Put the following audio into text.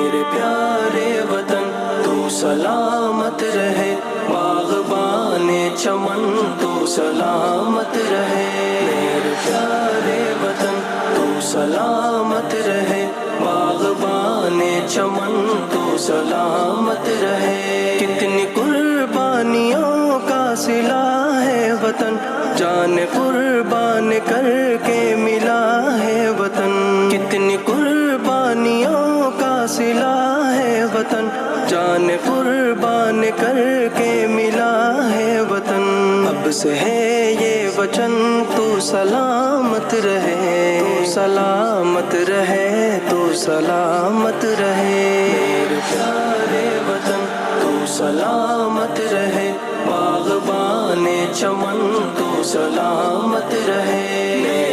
میرے پیارے وطن تو سلامت رہے، باغبان چمن تو سلامت رہے، میرے پیارے وطن تو سلامت رہے، باغبان چمن تو سلامت رہے۔ کتنی قربانیوں کا صلہ ہے وطن، جان قربان کر کے ملا ہے وطن، کتنی قربانیوں کا صلہ ہے وطن، جان قربان کر کے ملا ہے وطن۔ اب سے ہے یہ وچن تو سلامت رہے، تو سلامت رہے، تو سلامت رہے، میرے پیارے وطن تو سلامت رہے، باغبان چمن تو سلامت رہے۔